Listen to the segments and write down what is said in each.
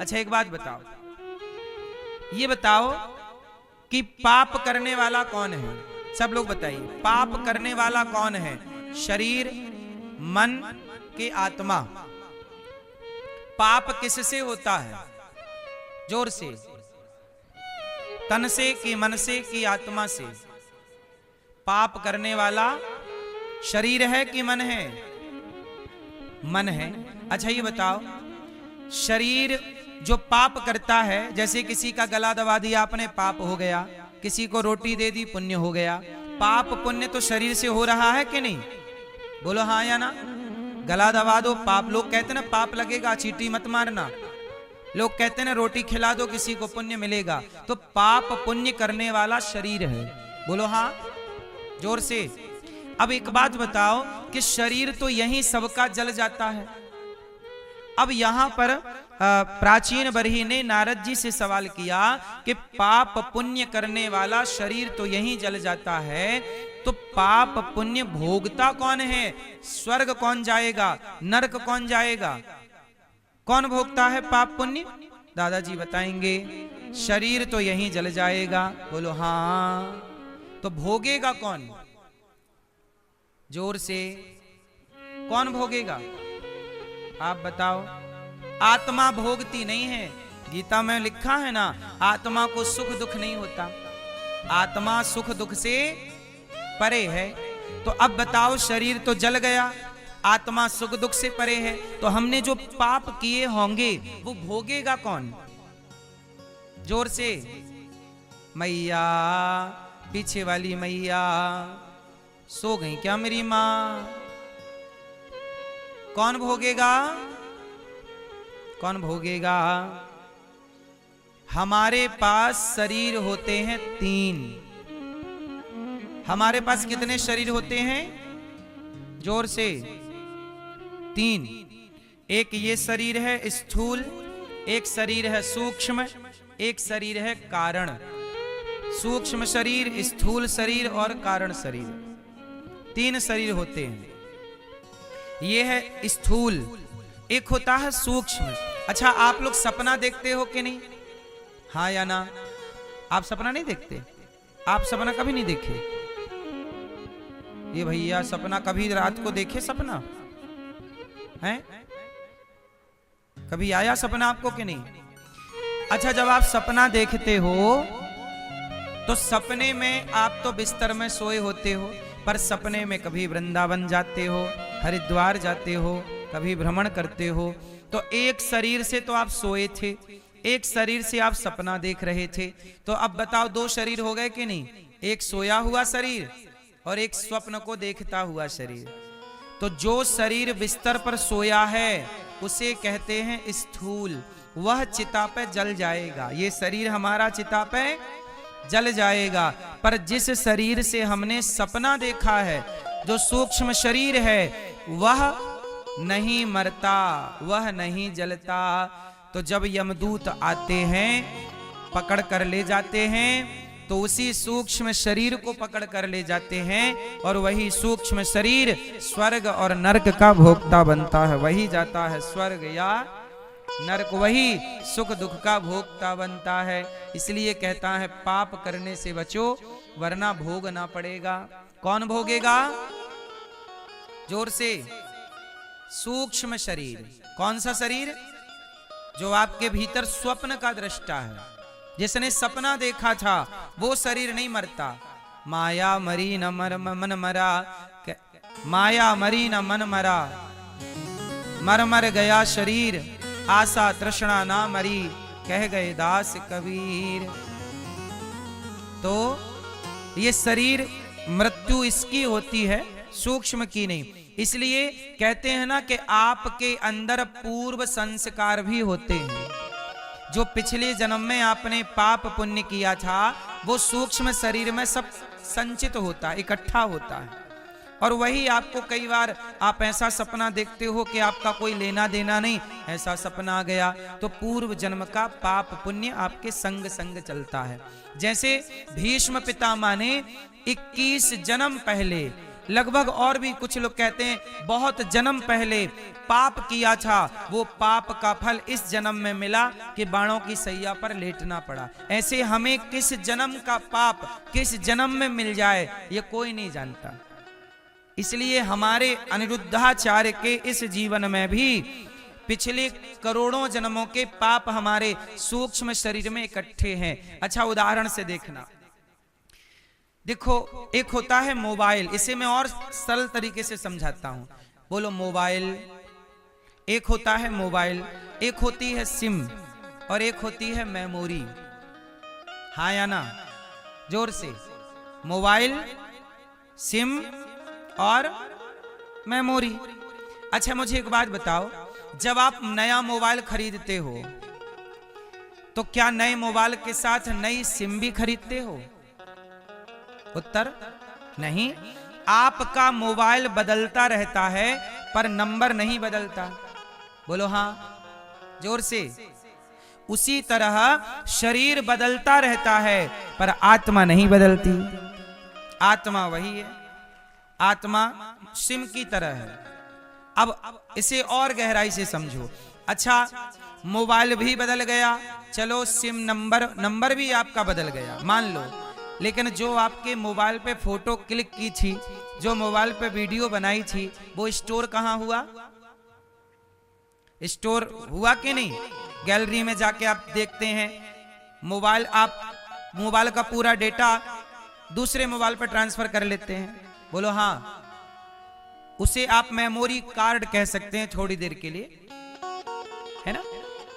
अच्छा एक बात बताओ, ये बताओ कि पाप करने वाला कौन है? सब लोग बताइए, पाप करने वाला कौन है? शरीर, मन के आत्मा? पाप किससे होता है? जोर से, तन से कि मन से कि आत्मा से? पाप करने वाला शरीर है कि मन है? मन है। अच्छा ये बताओ, शरीर जो पाप करता है, जैसे किसी का गला दबा दिया आपने, पाप हो गया। किसी को रोटी दे दी, पुण्य हो गया। पाप पुण्य तो शरीर से हो रहा है कि नहीं? बोलो हाँ या ना। गला दबा दो, पाप। लोग कहते ना पाप लगेगा, चींटी मत मारना। लोग कहते ना रोटी खिला दो किसी को, पुण्य मिलेगा। तो पाप पुण्य करने वाला शरीर है। बोलो हाँ जोर से। अब एक बात बताओ कि शरीर तो यहीं सबका जल जाता है। अब यहां पर प्राचीन बरही ने नारद जी से सवाल किया कि पाप पुण्य करने वाला शरीर तो यहीं जल जाता है, तो पाप पुण्य भोगता कौन है? स्वर्ग कौन जाएगा, नरक कौन जाएगा? कौन भोगता है पाप पुण्य? दादाजी बताएंगे। शरीर तो यहीं जल जाएगा। बोलो हाँ। तो भोगेगा कौन? जोर से, कौन भोगेगा? आप बताओ। आत्मा भोगती नहीं है। गीता में लिखा है ना, आत्मा को सुख दुख नहीं होता। आत्मा सुख दुख से परे है। तो अब बताओ, शरीर तो जल गया, आत्मा सुख दुख से परे है, तो हमने जो पाप किए होंगे वो भोगेगा कौन? जोर से। मैया, पीछे वाली मैया सो गई क्या मेरी मां? कौन भोगेगा? कौन भोगेगा? हमारे पास शरीर होते हैं 3। हमारे पास कितने शरीर होते हैं? जोर से। 3। एक ये शरीर है स्थूल, एक शरीर है सूक्ष्म, एक शरीर है कारण। सूक्ष्म शरीर, स्थूल शरीर और कारण शरीर, 3 शरीर होते हैं। ये है स्थूल, एक होता है सूक्ष्म। अच्छा आप लोग सपना देखते हो कि नहीं? हाँ या ना? आप सपना नहीं देखते? आप सपना कभी नहीं देखे? ये भैया सपना कभी रात को देखे? सपना है? कभी आया सपना आपको कि नहीं? अच्छा जब आप सपना देखते हो तो सपने में आप तो बिस्तर में सोए होते हो, पर सपने में कभी वृंदावन जाते हो, हरिद्वार जाते हो, कभी भ्रमण करते हो। तो एक शरीर से तो आप सोए थे, एक शरीर से आप सपना देख रहे थे। तो अब बताओ 2 शरीर हो गए कि नहीं? एक सोया हुआ शरीर और एक स्वप्न को देखता हुआ शरीर। तो जो शरीर बिस्तर पर सोया है उसे कहते हैं स्थूल, वह चिता पे जल जाएगा। ये शरीर हमारा चिता पे जल जाएगा। पर जिस शरीर से हमने सपना देखा है, जो सूक्ष्म शरीर है, वह नहीं मरता, वह नहीं जलता। तो जब यमदूत आते हैं, पकड़ कर ले जाते हैं, तो उसी सूक्ष्म शरीर को पकड़ कर ले जाते हैं और वही सूक्ष्म शरीर स्वर्ग और नरक का भोक्ता बनता है। वही जाता है स्वर्ग या नरक, वही सुख दुख का भोक्ता बनता है। इसलिए कहता है पाप करने से बचो वरना भोगना पड़ेगा। कौन भोगेगा? जोर से। सूक्ष्म शरीर। कौन सा शरीर? जो आपके भीतर स्वप्न का दृष्टा है, जिसने सपना देखा था, वो शरीर नहीं मरता। माया मरी न मन मरा, माया मरी न मन मरा, मर मर गया शरीर, आशा तृष्णा ना मरी, कह गए दास कबीर। तो ये शरीर मृत्यु इसकी होती है, सूक्ष्म की नहीं। इसलिए कहते हैं ना कि आपके अंदर पूर्व संस्कार भी होते हैं। जो पिछले जन्म में आपने पाप पुण्य किया था, वो सूक्ष्म शरीर में सब संचित होता है, इकट्ठा होता है। और वही आपको कई बार आप ऐसा सपना देखते हो कि आपका कोई लेना देना नहीं, ऐसा सपना आ गया, तो पूर्व जन्म का पाप पुण्य आपके संग संग चलता है। जैसे भीष्म पितामह ने 21 जन्म पहले लगभग और भी कुछ लोग कहते हैं बहुत जन्म पहले पाप किया था, वो पाप का फल इस जन्म में मिला कि बाणों की सैया पर लेटना पड़ा। ऐसे हमें किस जन्म का पाप किस जन्म में मिल जाए ये कोई नहीं जानता। इसलिए हमारे अनिरुद्धाचार्य के इस जीवन में भी पिछले करोड़ों जन्मों के पाप हमारे सूक्ष्म शरीर में इकट्ठे हैं। अच्छा उदाहरण से देखना, देखो एक होता है मोबाइल, इसे मैं और सरल तरीके से समझाता हूं। बोलो मोबाइल, एक होता है मोबाइल, एक होती है सिम और एक होती है मेमोरी। हाँ या ना? जोर से। मोबाइल, सिम और मेमोरी। अच्छा मुझे एक बात बताओ, जब आप नया मोबाइल खरीदते हो तो क्या नए मोबाइल के साथ नई सिम भी खरीदते हो? उत्तर नहीं। आपका मोबाइल बदलता रहता है पर नंबर नहीं बदलता। बोलो हाँ, जोर से। उसी तरह शरीर बदलता रहता है पर आत्मा नहीं बदलती। आत्मा वही है, आत्मा सिम की तरह है। अब इसे और गहराई से समझो। अच्छा मोबाइल भी बदल गया, चलो सिम नंबर भी आपका बदल गया मान लो, लेकिन जो आपके मोबाइल पे फोटो क्लिक की थी, जो मोबाइल पे वीडियो बनाई थी, वो स्टोर कहां हुआ? स्टोर हुआ कि नहीं? गैलरी में जाके आप देखते हैं मोबाइल का पूरा डेटा दूसरे मोबाइल पर ट्रांसफर कर लेते हैं। बोलो हाँ, उसे आप मेमोरी कार्ड कह सकते हैं थोड़ी देर के लिए, है ना?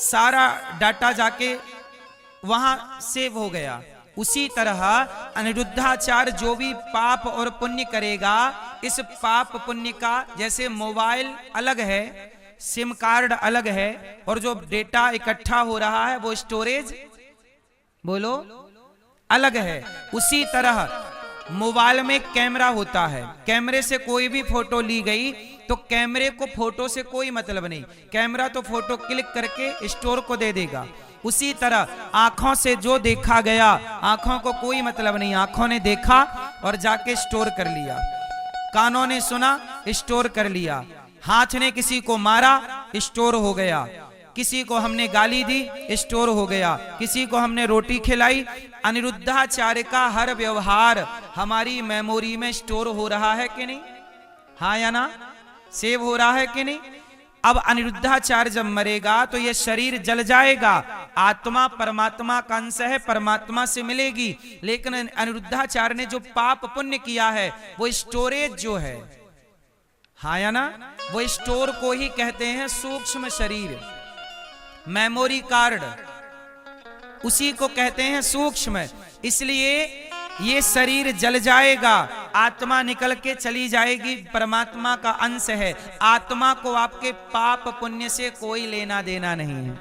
सारा डाटा जाके वहां सेव हो गया। उसी तरह अनिरुद्धाचार्य जो भी पाप और पुण्य करेगा, इस पाप पुण्य का, जैसे मोबाइल अलग है, सिम कार्ड अलग है, और जो डेटा इकट्ठा हो रहा है वो स्टोरेज बोलो अलग है। उसी तरह मोबाइल में कैमरा होता है, कैमरे से कोई भी फोटो ली गई तो कैमरे को फोटो से कोई मतलब नहीं, कैमरा तो फोटो क्लिक करके स्टोर को दे देगा। उसी तरह आंखों से जो देखा गया, आंखों को कोई मतलब नहीं, आंखों ने देखा और जाके स्टोर कर लिया, कानों ने सुना स्टोर कर लिया, हाथ ने किसी को मारा स्टोर हो गया, किसी को हमने गाली दी स्टोर हो गया, किसी को हमने रोटी खिलाई। अनिरुद्धाचार्य का हर व्यवहार हमारी मेमोरी में स्टोर हो रहा है कि नहीं? हाँ या ना? सेव हो रहा है कि नहीं? अब अनिरुद्धाचार्य जब मरेगा तो यह शरीर जल जाएगा, आत्मा परमात्मा का अंश है, परमात्मा से मिलेगी, लेकिन अनिरुद्धाचार्य ने जो पाप पुण्य किया है वो स्टोरेज जो है, हाँ या ना, वो स्टोर को ही कहते हैं सूक्ष्म शरीर, मेमोरी कार्ड, उसी को कहते हैं सूक्ष्म। इसलिए ये शरीर जल जाएगा, आत्मा निकल के चली जाएगी, परमात्मा का अंश है। आत्मा को आपके पाप पुण्य से कोई लेना देना नहीं है,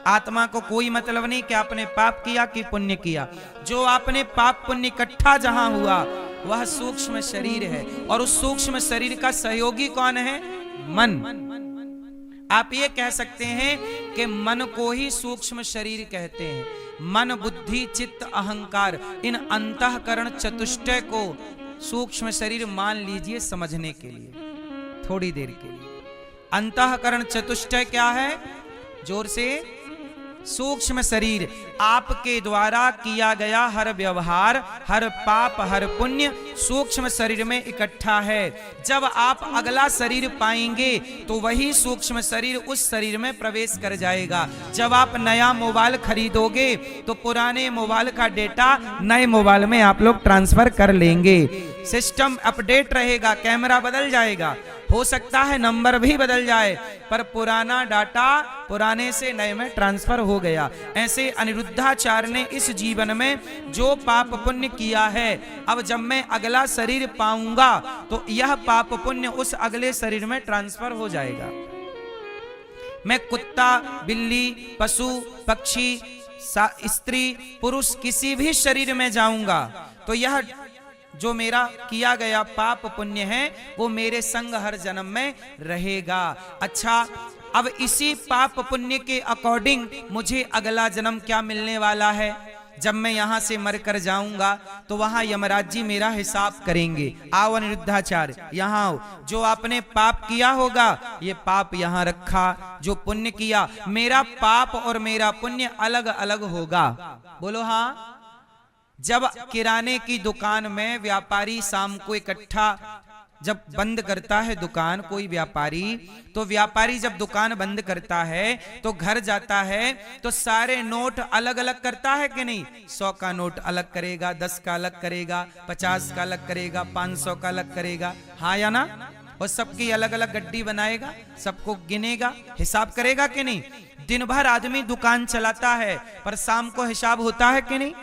आत्मा को कोई मतलब नहीं कि आपने पाप किया कि पुण्य किया। जो आपने पाप पुण्य इकट्ठा जहां हुआ वह सूक्ष्म शरीर है, और उस सूक्ष्म शरीर का सहयोगी कौन है? मन। आप ये कह सकते हैं कि मन को ही सूक्ष्म शरीर कहते हैं। मन, बुद्धि, चित्त, अहंकार, इन अंतःकरण चतुष्टय को सूक्ष्म शरीर मान लीजिए समझने के लिए, थोड़ी देर के लिए। अंतःकरण चतुष्टय क्या है? जोर से। सूक्ष्म शरीर, आपके द्वारा किया गया हर व्यवहार, हर पाप, हर पुण्य सूक्ष्म शरीर में इकट्ठा है। जब आप अगला शरीर पाएंगे तो वही सूक्ष्म शरीर उस शरीर में प्रवेश कर जाएगा। जब आप नया मोबाइल खरीदोगे तो पुराने मोबाइल का डेटा नए मोबाइल में आप लोग ट्रांसफर कर लेंगे। सिस्टम अपडेट रहेगा, कैमरा बदल जाएगा, हो सकता है नंबर भी बदल जाए, पर पुराना डाटा पुराने से नए में ट्रांसफर हो गया। ऐसे अनिरुद्धाचार्य ने इस जीवन में जो पाप पुण्य किया है, अब जब मैं अगला शरीर पाऊंगा तो यह पाप पुण्य उस अगले शरीर में ट्रांसफर हो जाएगा। मैं कुत्ता, बिल्ली, पशु, पक्षी, स्त्री, पुरुष किसी भी शरीर में जाऊंगा तो यह जो मेरा किया गया पाप पुण्य है वो मेरे संग हर जन्म में रहेगा। अच्छा, अब इसी पाप पुण्य के अकॉर्डिंग मुझे अगला जन्म क्या मिलने वाला है? जब मैं यहां से मर कर जाऊंगा तो वहां यमराज जी मेरा हिसाब करेंगे। आओ अनिरुद्धाचार्य यहां आओ, जो आपने पाप किया होगा ये पाप यहां रखा, जो पुण्य किया, मेरा पाप और मेरा पुण्य अलग अलग होगा। बोलो हाँ। जब किराने की दुकान में व्यापारी शाम को इकट्ठा जब बंद करता है दुकान कोई व्यापारी, तो व्यापारी जब दुकान बंद करता है तो घर जाता है तो सारे नोट अलग अलग करता है कि नहीं? 100 का नोट अलग करेगा, 10 का अलग करेगा, 50 का अलग करेगा, 500 का अलग करेगा, हाँ या ना? और सबकी अलग अलग गड्डी बनाएगा, सबको गिनेगा, हिसाब करेगा कि नहीं? दिन भर आदमी दुकान चलाता है पर शाम को हिसाब होता है कि नहीं?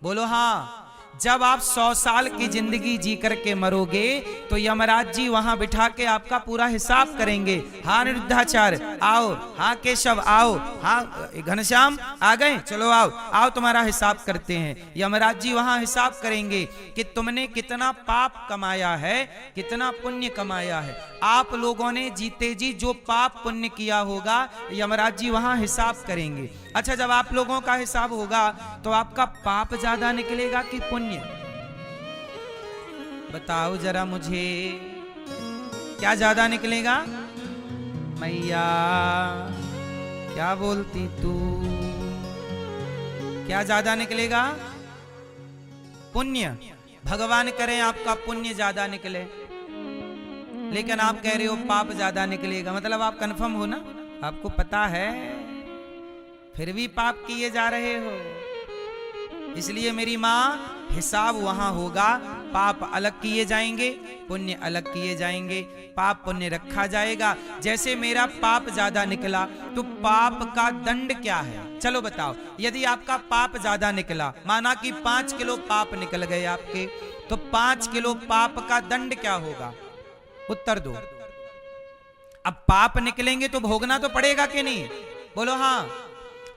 बोलो हाँ। जब आप 100 साल की जिंदगी जी करके मरोगे तो यमराज जी वहां बिठा के आपका पूरा हिसाब करेंगे। हाँ अनिरुद्धाचार्य आओ, हाँ केशव आओ, हाँ घनश्याम आ गए, चलो आओ आओ तुम्हारा हिसाब करते हैं। यमराज जी वहां हिसाब करेंगे कि तुमने कितना पाप कमाया है, कितना पुण्य कमाया है। आप लोगों ने जीते जी जो पाप पुण्य किया होगा यमराज जी वहां हिसाब करेंगे। अच्छा, जब आप लोगों का हिसाब होगा तो आपका पाप ज्यादा निकलेगा कि पुण्य? बताओ जरा मुझे, क्या ज्यादा निकलेगा? मैया क्या बोलती तू, क्या ज्यादा निकलेगा? पुण्य। भगवान करें आपका पुण्य ज्यादा निकले, लेकिन आप कह रहे हो पाप ज्यादा निकलेगा। मतलब आप कंफर्म हो ना? आपको पता है फिर भी पाप किए जा रहे हो। इसलिए मेरी माँ हिसाब वहां होगा, पाप अलग किए जाएंगे, पुण्य अलग किए जाएंगे, पाप पुण्य रखा जाएगा। जैसे मेरा पाप ज्यादा निकला तो पाप का दंड क्या है? चलो बताओ, यदि आपका पाप ज्यादा निकला, माना कि 5 किलो पाप निकल गए आपके, तो 5 किलो पाप का दंड क्या होगा? उत्तर दो। अब पाप निकलेंगे तो भोगना तो पड़ेगा कि नहीं? बोलो हाँ।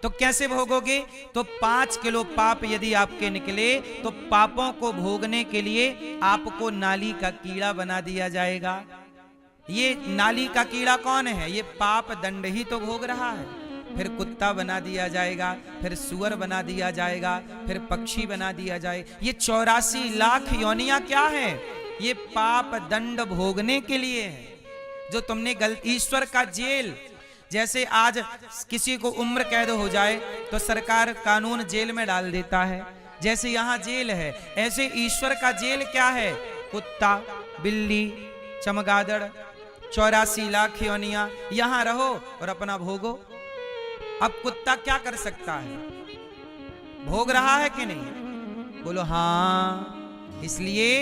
तो कैसे भोगोगे? तो 5 किलो पाप यदि आपके निकले तो पापों को भोगने के लिए आपको नाली का कीड़ा बना दिया जाएगा। ये नाली का कीड़ा कौन है? ये पाप दंड ही तो भोग रहा है। फिर कुत्ता बना दिया जाएगा, फिर सुअर बना दिया जाएगा, फिर पक्षी बना दिया जाएगा। ये 84 लाख योनियां क्या है? ये पाप दंड भोगने के लिए है। जो तुमने ईश्वर का जेल, जैसे आज किसी को उम्र कैद हो जाए तो सरकार कानून जेल में डाल देता है, जैसे यहाँ जेल है, ऐसे ईश्वर का जेल क्या है? कुत्ता, बिल्ली, चमगादड़, 84 लाख योनियां, यहाँ रहो और अपना भोगो। अब कुत्ता क्या कर सकता है? भोग रहा है कि नहीं? बोलो हाँ। इसलिए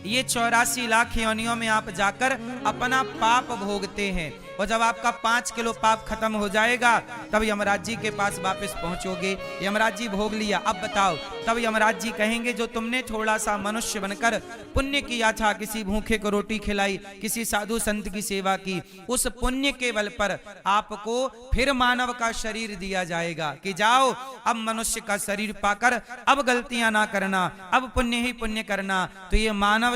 ये 84 लाख योनियों में आप जाकर अपना पाप भोगते हैं, और जब आपका 5 किलो पाप खत्म हो जाएगा तब यमराज जी के पास वापस पहुंचोगे। यमराज जी भोग लिया, अब बताओ। तब यमराज जी कहेंगे जो तुमने थोड़ा सा मनुष्य बनकर पुण्य किया था, किसी भूखे को रोटी खिलाई, किसी साधु संत की सेवा की, उस पुण्य के बल पर आपको फिर मानव का शरीर दिया जाएगा कि जाओ अब मनुष्य का शरीर पाकर अब गलतियां ना करना, अब पुण्य ही पुण्य करना। तो ये मानव